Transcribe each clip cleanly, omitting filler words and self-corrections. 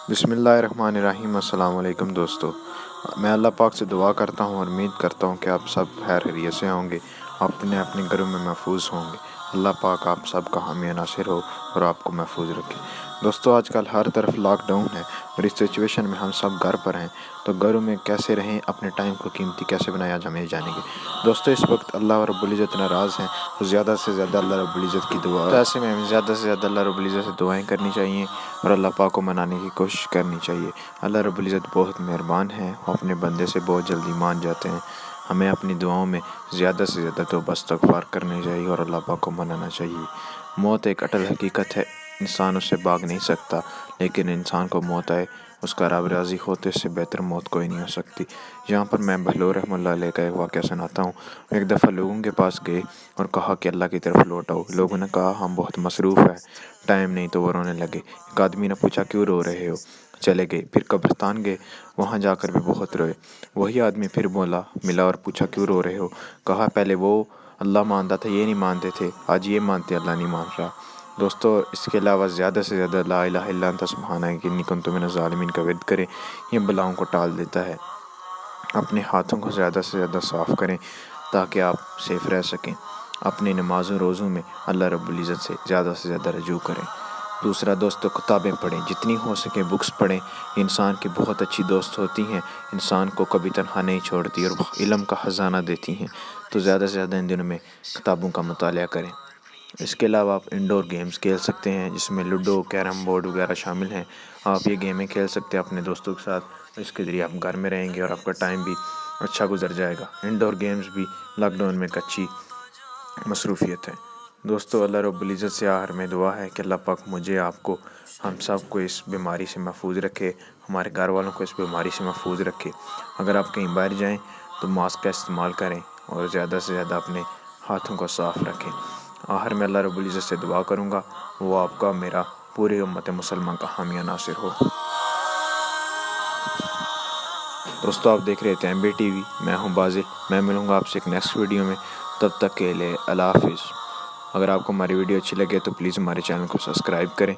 بسم اللہ الرحمن الرحیم۔ السلام علیکم دوستو، میں اللہ پاک سے دعا کرتا ہوں اور امید کرتا ہوں کہ آپ سب خیر خیریت سے ہوں گے، اپنے اپنے گھروں میں محفوظ ہوں گے۔ اللہ پاک آپ سب کا حامی ناصر ہو اور آپ کو محفوظ رکھے۔ دوستو، آج کل ہر طرف لاک ڈاؤن ہے اور اس سچویشن میں ہم سب گھر پر ہیں، تو گھروں میں کیسے رہیں، اپنے ٹائم کو قیمتی کیسے بنایا جائے جانے گے۔ دوستو، اس وقت اللہ رب العزت ناراض ہیں، تو زیادہ سے زیادہ اللہ رب العزت کی دعا، ایسے میں ہمیں زیادہ سے زیادہ اللہ رب العزت سے دعائیں کرنی چاہیے اور اللہ پاک کو منانے کی کوشش کرنی چاہیے۔ اللہ رب العزت بہت مہربان ہیں، وہ اپنے بندے سے بہت جلدی مان جاتے ہیں۔ ہمیں اپنی دعاؤں میں زیادہ سے زیادہ توبہ استغفار کرنی چاہیے اور اللہ پاک کو منانا چاہیے۔ موت ایک اٹل حقیقت ہے، انسان اس سے بھاگ نہیں سکتا، لیکن انسان کو موت آئے، اس کا رب راضی ہو تو اس سے بہتر موت کوئی نہیں ہو سکتی۔ یہاں پر میں بہلول رحمۃ اللہ علیہ کا ایک واقعہ سناتا ہوں۔ ایک دفعہ لوگوں کے پاس گئے اور کہا کہ اللہ کی طرف لوٹ آؤ۔ لوگوں نے کہا ہم بہت مصروف ہیں، ٹائم نہیں، تو وہ رونے لگے۔ ایک آدمی نے پوچھا کیوں رو رہے ہو؟ چلے گئے۔ پھر قبرستان گئے، وہاں جا کر بھی بہت روئے۔ وہی آدمی پھر ملا اور پوچھا کیوں رو رہے ہو؟ کہا پہلے وہ اللہ مانتا تھا، یہ نہیں مانتے تھے، آج یہ مانتے اللہ نہیں مان رہا۔ دوستو، اس کے علاوہ زیادہ سے زیادہ لا الہ الا انت سبحانک انی کنت من الظالمین کا ورد کریں، یہ بلاؤں کو ٹال دیتا ہے۔ اپنے ہاتھوں کو زیادہ سے زیادہ صاف کریں تاکہ آپ سیف رہ سکیں۔ اپنی نمازوں روزوں میں اللہ رب العزت سے زیادہ رجوع کریں۔ دوسرا دوستو، کتابیں پڑھیں، جتنی ہو سکے بکس پڑھیں۔ انسان کی بہت اچھی دوست ہوتی ہیں، انسان کو کبھی تنہا نہیں چھوڑتی اور علم کا خزانہ دیتی ہیں، تو زیادہ سے زیادہ ان دنوں میں کتابوں کا مطالعہ کریں۔ اس کے علاوہ آپ انڈور گیمز کھیل سکتے ہیں، جس میں لوڈو، کیرم بورڈ وغیرہ شامل ہیں۔ آپ یہ گیمیں کھیل سکتے ہیں اپنے دوستوں کے ساتھ، اس کے ذریعے آپ گھر میں رہیں گے اور آپ کا ٹائم بھی اچھا گزر جائے گا۔ انڈور گیمز بھی لاک ڈاؤن میں ایک اچھی مصروفیت ہے۔ دوستو، اللہ رب العزت سے آخر میں دعا ہے کہ اللہ پاک مجھے، آپ کو، ہم سب کو اس بیماری سے محفوظ رکھے، ہمارے گھر والوں کو اس بیماری سے محفوظ رکھے۔ اگر آپ کہیں باہر جائیں تو ماسک کا استعمال کریں اور زیادہ سے زیادہ اپنے ہاتھوں کو صاف رکھیں۔ آخر میں اللہ رب العزت سے دعا کروں گا وہ آپ کا، میرا، پوری امت مسلمان کا حامی ناصر ہو۔ دوستو، آپ دیکھ رہے تھے ایم بی ٹی وی، میں ہوں بازل۔ میں ملوں گا آپ سے ایک نیکسٹ ویڈیو میں، تب تک کے لیے اللہ حافظ۔ اگر آپ کو hماری ویڈیو اچھی لگے تو پلیز ہمارے چینل کو سبسکرائب کریں۔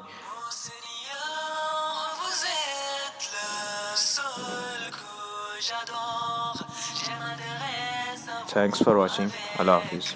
Thanks for watching. اللہ حافظ۔